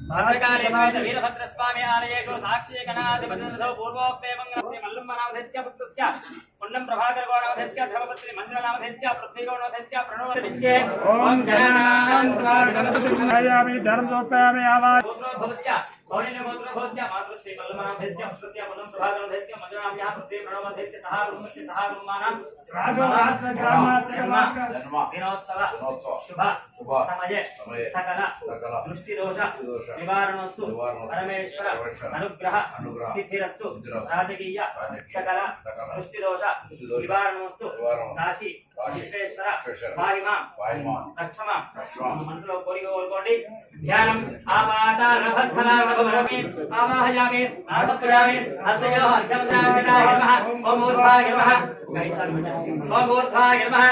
भद्रकाली समेत वीरभद्रस्वामी आलयेषु साक्षीगणाधिपतिर्धौ पूर्वोक्ते मंगलस्य मल्लम्बनामधेस्क्य पुत्रस्य पुण्यं प्रभाकरगौणामधेस्क्य धर्मपत्नी मन्दिरनामधेस्क्य पृथ्वीगौणामधेस्क्य प्रणवधेस्क्य ओम गणानां धर्मोपयामि आवाज पूर्वोभवस्य गौणिनगोत्रभवस्य मातृश्री मल्लम्बनामधेस्क्य पुत्रस्य पुण्यं प्रभाकरगौणामधेस्क्य मन्दिरनामयः पृथ्वी प्रणवधेस्क्य सहा रुमस्य सहा रुमानां दिनोत्सव शुभ समये सकल दृष्टिदोष निवारणस्तु परमेश्वर अनुग्रह सिद्धिरस्तु राजकीय सकल दृष्टिदोष निवारणस्तु काशी विश्वेश्वर वायुमां रक्षमां मनसुलो कोरिकोल्कोंडि ध्यानं आपादानभद्धलानभवरमि आवाहयामि आसत्यामि हस्तयोः अर्घ्यमदाय नमः ओम ऊर्ध्वाय नमः ओम ऊर्ध्वाय नमः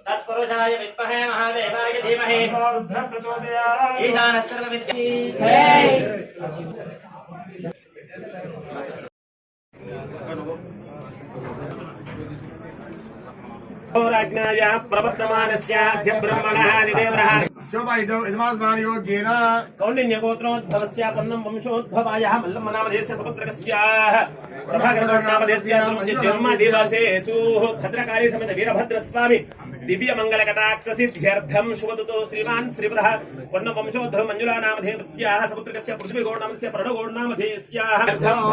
तत्पुरुषाय विद्महे महादेवाय धीमहि रुद्र प्रचोदयात् ईशानः राज्ञाय प्रवर्तमानस्याद्य ब्रह्मणः निदेवरः शोभायोग्येन कौण्डिन्यगोत्रोद्भवस्य पन्नं वंशोद्भवायः मल्लम्मनामधेयस्य सपुत्रकस्य प्रभाकरगौणामधेयस्य जन्मदिवसेषु भद्रकाली समेत वीरभद्रस्वामी दिव्य मंगल कटाक्ष सिद्ध्यर्थम शुभदुतो श्रीमान श्रीवरः पन्नं वंशोद्भव मंजुलानामधेयस्य सपुत्रकस्य पृथ्वीगौणामस्य प्रणवगौणामधेयस्याः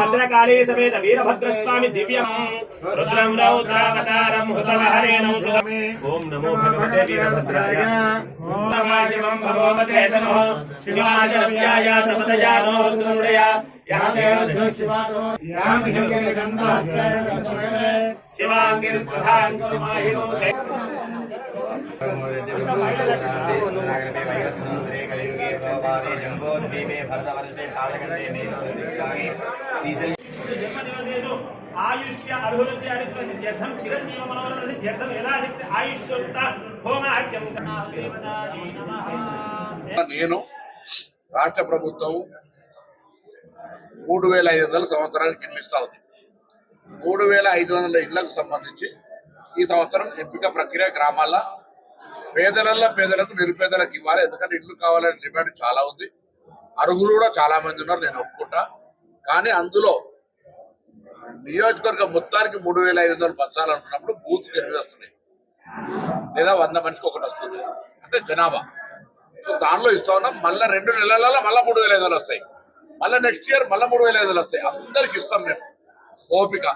भद्रकाली समेत वीरभद्रस्वामी दिव्यं रुद्रं रौद्रावतारं हुतवहरेण ओम नमो भगवते वीरभद्राय ओम शिवं भगवते नमः शिवाय तपतजानो रुद्रमुदया शिवांगिर्प्रधानकुरुमाहिनो कलियुगे भवपादे जम्बोद्वीपे भरतवर्षे कालकण्डे मेघोदीर्घागे सीजन आयुष्य अभिवृद्धि सिद्ध्यर्थम चिरंजीव मनोरथ सिद्ध्यर्थम यथाशक्ति आयुष्योक्त होमाख्यं देवतायै नमः। నేను రాష్ట్ర ప్రభుత్వం 3500 సంవత్సరానికి నిర్మిస్తా ఉంది. 3500 ఇళ్లకు సంబంధించి ఈ సంవత్సరం ఎంపిక ప్రక్రియ గ్రామాల్లో పేదలకు నిరుపేదలకు ఇవ్వాలి. ఎందుకంటే ఇల్లు కావాలనే డిమాండ్ చాలా ఉంది. అర్హులు కూడా చాలా మంది ఉన్నారు, నేను ఒప్పుకుంటా. కానీ అందులో నియోజకవర్గం మొత్తానికి 3500 పంచాలనుకున్నప్పుడు బూత్కి 8 వస్తున్నాయి, లేదా 100 మనిషికి ఒకటి వస్తుంది, అంటే జనాభా. సో దానిలో ఇస్తా ఉన్నాం. మళ్ళీ 2 నెలలలో మళ్ళీ 3500 వస్తాయి, మళ్ళీ నెక్స్ట్ ఇయర్ మళ్ళీ 3500 వస్తాయి. అందరికి ఇస్తాం మేము ఓపిక.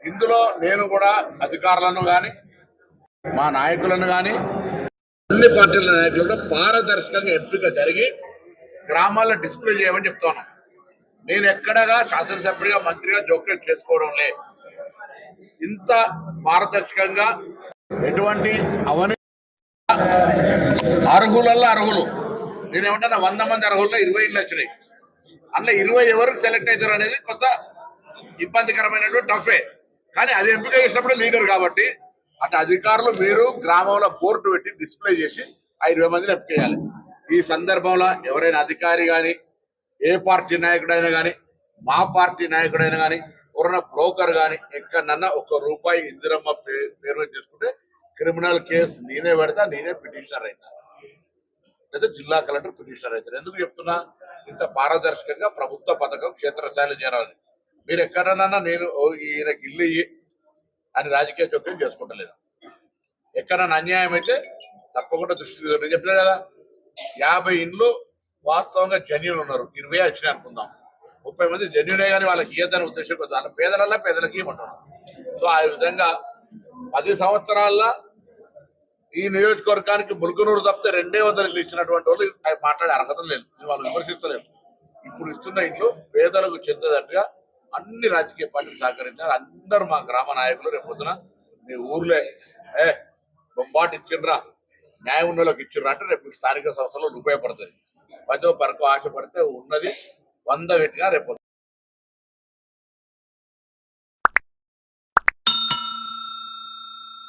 ఇందులో నేను కూడా అధికారులను కానీ మా నాయకులను కానీ అన్ని పార్టీల నాయకులను పారదర్శకంగా ఎంపిక జరిగి గ్రామాల్లో డిస్ప్లే చేయమని చెప్తా ఉన్నాం. నేను ఎక్కడగా శాసనసభ్యుడిగా మంత్రిగా జోక్యం చేసుకోవడం లే. ఇంత పారదర్శకంగా ఎటువంటి అర్హులల్లో అర్హులు నేనేమంటున్నా 100 మంది అర్హుల్లో 20 ఇళ్ళు వచ్చినాయి. అందులో 20 ఎవరికి సెలెక్ట్ అవుతారు అనేది కొంత ఇబ్బందికరమైనటువంటి టఫే. కానీ అది ఎంపిక చేసినప్పుడు లీడర్ కాబట్టి అటు అధికారులు మీరు గ్రామంలో బోర్డు పెట్టి డిస్ప్లే చేసి 20 మందిని ఎంపిక చేయాలి. ఈ సందర్భంలో ఎవరైనా అధికారి కానీ ఏ పార్టీ నాయకుడైనా కానీ మా పార్టీ నాయకుడైనా కానీ ఎవరైనా బ్రోకర్ కానీ ఎక్కడన్నా ₹1 ఇందిరమ్మ పేరు చేసుకుంటే క్రిమినల్ కేసు నేనే పెడతా, నేనే పిటిషనర్ అవుతా, లేదా జిల్లా కలెక్టర్ పిటిషనర్ అవుతారు. ఎందుకు చెప్తున్నా? ఇంత పారదర్శకంగా ప్రభుత్వ పథకం క్షేత్రస్థాయిలో చేరాలని. మీరు ఎక్కడన్నా నేను ఈయనకి ఇల్లు ఇయ్యి అని రాజకీయ చొక్కం చేసుకుంటలేదు. ఎక్కడన్నా అన్యాయం అయితే తప్పకుండా దృష్టి నేను చెప్పినా కదా, 50 ఇండ్లు వాస్తవంగా జన్యులు ఉన్నారు, 20 వచ్చినాయి అనుకుందాం. 30 మంది జన్యునే కానీ వాళ్ళకి ఇయ్యదని ఉద్దేశం దాని పేదలకి ఇవ్వమంటున్నాం. సో ఆ విధంగా 10 సంవత్సరాల్లో ఈ నియోజకవర్గానికి ములుగునూరు తప్పితే 200 ఇళ్ళు ఇచ్చినటువంటి వాళ్ళు మాట్లాడే అర్హత లేదు, వాళ్ళు విమర్శిస్తలేరు. ఇప్పుడు ఇస్తున్న ఇంట్లో పేదలకు చెందేటట్టుగా అన్ని రాజకీయ పార్టీలు సహకరించారు. అందరూ మా గ్రామ నాయకులు రేపు పొద్దున మీ ఊర్లే బొంబాటు ఇచ్చిండ్రా, న్యాయం ఉన్న వాళ్ళకి ఇచ్చిండ్రా అంటే రేపు స్థానిక సంస్థలు ఉపయోగపడుతుంది. 10వ పరకు ఆశపడితే ఉన్నది 100 పెట్టినా రేపు